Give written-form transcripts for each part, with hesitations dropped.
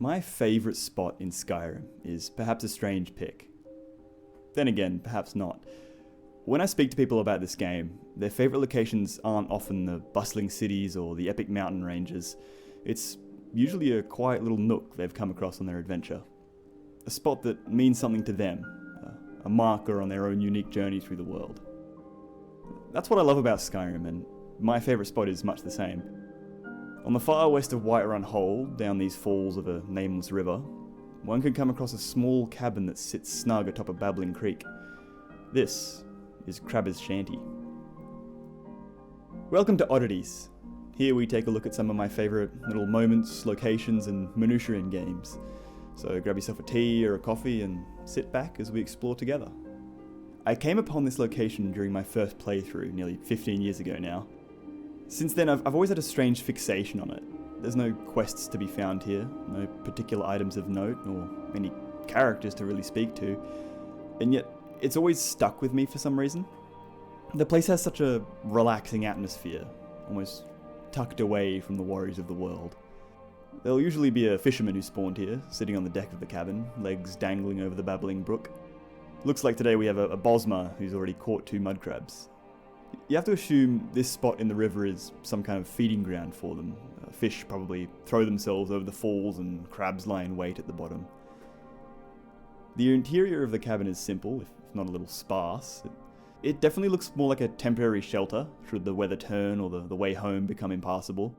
My favourite spot in Skyrim is perhaps a strange pick. Then again, perhaps not. When I speak to people about this game, their favourite locations aren't often the bustling cities or the epic mountain ranges. It's usually a quiet little nook they've come across on their adventure. A spot that means something to them, a marker on their own unique journey through the world. That's what I love about Skyrim, and my favourite spot is much the same. On the far west of Whiterun Hold, down these falls of a nameless river, one can come across a small cabin that sits snug atop a babbling creek. This is Krabber's Shanty. Welcome to Oddities. Here we take a look at some of my favourite little moments, locations and minutiae in games. So grab yourself a tea or a coffee and sit back as we explore together. I came upon this location during my first playthrough nearly 15 years ago now. Since then I've always had a strange fixation on it. There's no quests to be found here, no particular items of note or any characters to really speak to, and yet it's always stuck with me for some reason. The place has such a relaxing atmosphere, almost tucked away from the worries of the world. There'll usually be a fisherman who spawned here, sitting on the deck of the cabin, legs dangling over the babbling brook. Looks like today we have a Bosma who's already caught 2 mud crabs. You have to assume this spot in the river is some kind of feeding ground for them. Fish probably throw themselves over the falls and crabs lie in wait at the bottom. The interior of the cabin is simple, if not a little sparse. It definitely looks more like a temporary shelter, should the weather turn or the way home become impassable.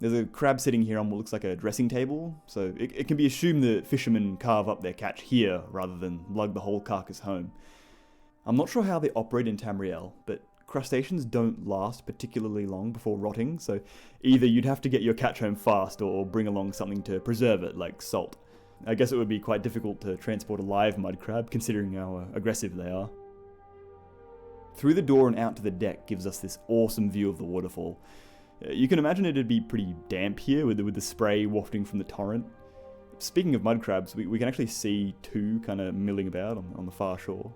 There's a crab sitting here on what looks like a dressing table, so it can be assumed that fishermen carve up their catch here rather than lug the whole carcass home. I'm not sure how they operate in Tamriel, but crustaceans don't last particularly long before rotting, so either you'd have to get your catch home fast or bring along something to preserve it, like salt. I guess it would be quite difficult to transport a live mud crab, considering how aggressive they are. Through the door and out to the deck gives us this awesome view of the waterfall. You can imagine it'd be pretty damp here with the spray wafting from the torrent. Speaking of mud crabs, we can actually see 2 kind of milling about on the far shore.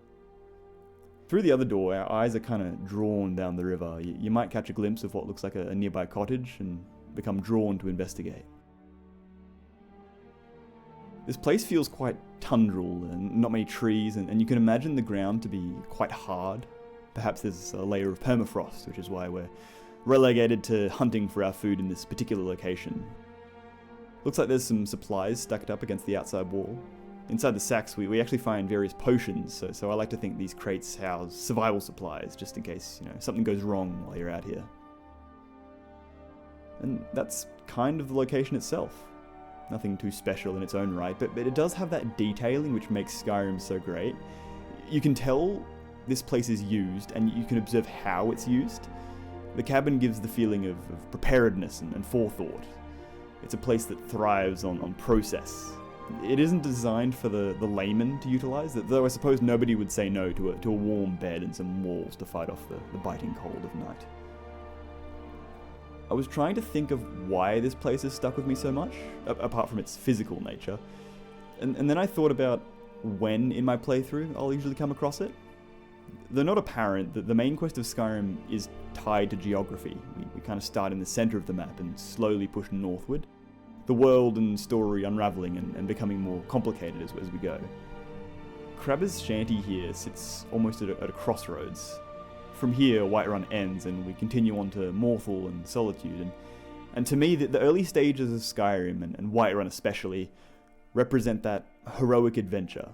Through the other door, our eyes are kind of drawn down the river. You might catch a glimpse of what looks like a nearby cottage and become drawn to investigate. This place feels quite tundral and not many trees, and you can imagine the ground to be quite hard. Perhaps there's a layer of permafrost, which is why we're relegated to hunting for our food in this particular location. Looks like there's some supplies stacked up against the outside wall. Inside the sacks we actually find various potions, so I like to think these crates house survival supplies, just in case, something goes wrong while you're out here. And that's kind of the location itself. Nothing too special in its own right, but it does have that detailing which makes Skyrim so great. You can tell this place is used, and you can observe how it's used. The cabin gives the feeling of preparedness and forethought. It's a place that thrives on process. It isn't designed for the layman to utilise, though I suppose nobody would say no to a warm bed and some walls to fight off the biting cold of night. I was trying to think of why this place has stuck with me so much, apart from its physical nature, and then I thought about when in my playthrough I'll usually come across it. Though not apparent, the main quest of Skyrim is tied to geography. We kind of start in the centre of the map and slowly push northward. The world and story unravelling and becoming more complicated as we go. Krabber's Shanty here sits almost at a crossroads. From here, Whiterun ends and we continue on to Morthal and Solitude, and to me the early stages of Skyrim, and Whiterun especially, represent that heroic adventure,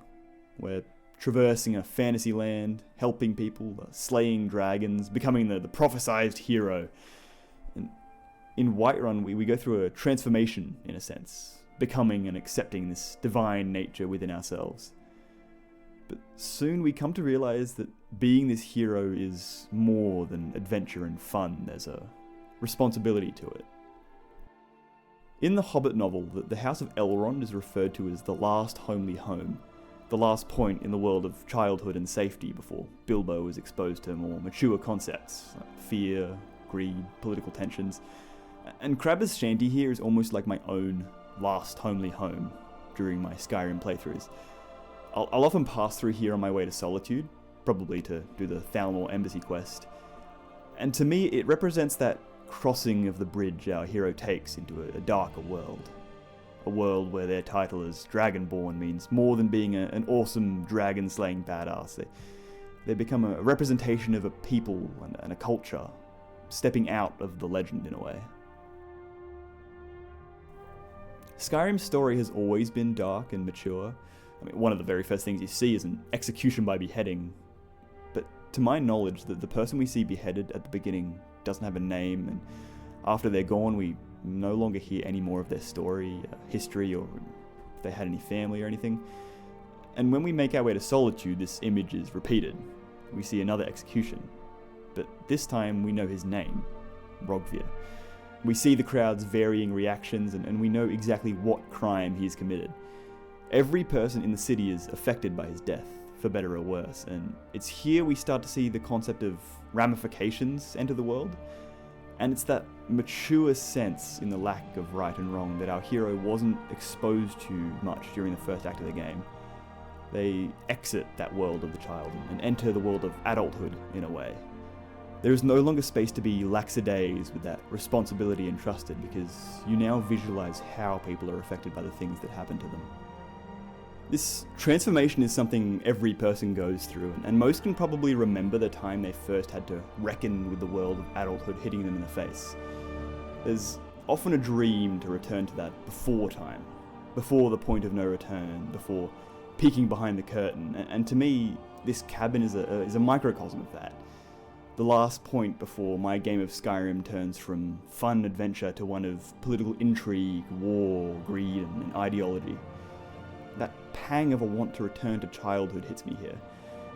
where traversing a fantasy land, helping people, slaying dragons, becoming the prophesized hero. And in Whiterun, we go through a transformation, in a sense, becoming and accepting this divine nature within ourselves. But soon we come to realize that being this hero is more than adventure and fun. There's a responsibility to it. In the Hobbit novel, the House of Elrond is referred to as the last homely home, the last point in the world of childhood and safety before Bilbo is exposed to more mature concepts like fear, greed, political tensions. And Krabber's Shanty here is almost like my own last homely home during my Skyrim playthroughs. I'll often pass through here on my way to Solitude, probably to do the Thalmor Embassy quest. And to me, it represents that crossing of the bridge our hero takes into a darker world. A world where their title as Dragonborn means more than being an awesome dragon-slaying badass. They become a representation of a people and a culture, stepping out of the legend in a way. Skyrim's story has always been dark and mature. I mean, one of the very first things you see is an execution by beheading. But to my knowledge, the person we see beheaded at the beginning doesn't have a name, and after they're gone, we no longer hear any more of their story, history, or if they had any family or anything. And when we make our way to Solitude, this image is repeated. We see another execution, but this time we know his name, Rogvir. We see the crowd's varying reactions, and we know exactly what crime he's committed. Every person in the city is affected by his death, for better or worse, and it's here we start to see the concept of ramifications enter the world. And it's that mature sense in the lack of right and wrong that our hero wasn't exposed to much during the first act of the game. They exit that world of the child and enter the world of adulthood in a way. There is no longer space to be lackadays with that responsibility entrusted, because you now visualize how people are affected by the things that happen to them. This transformation is something every person goes through, and most can probably remember the time they first had to reckon with the world of adulthood hitting them in the face. There's often a dream to return to that before time, before the point of no return, before peeking behind the curtain, and to me, this cabin is a microcosm of that. The last point before my game of Skyrim turns from fun adventure to one of political intrigue, war, greed, and ideology. That pang of a want to return to childhood hits me here.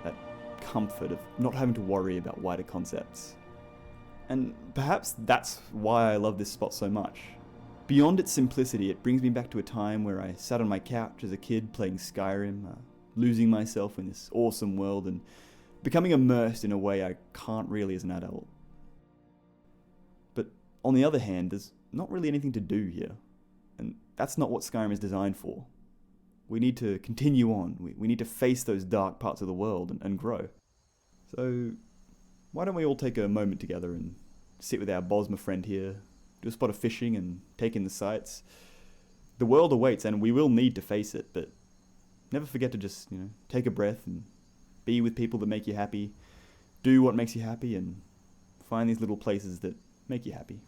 That comfort of not having to worry about wider concepts. And perhaps that's why I love this spot so much. Beyond its simplicity, it brings me back to a time where I sat on my couch as a kid playing Skyrim, losing myself in this awesome world and becoming immersed in a way I can't really as an adult. But on the other hand, there's not really anything to do here. And that's not what Skyrim is designed for. We need to continue on. We need to face those dark parts of the world and grow. So why don't we all take a moment together and sit with our Bosma friend here, do a spot of fishing and take in the sights. The world awaits and we will need to face it, but never forget to just, take a breath and be with people that make you happy, do what makes you happy, and find these little places that make you happy.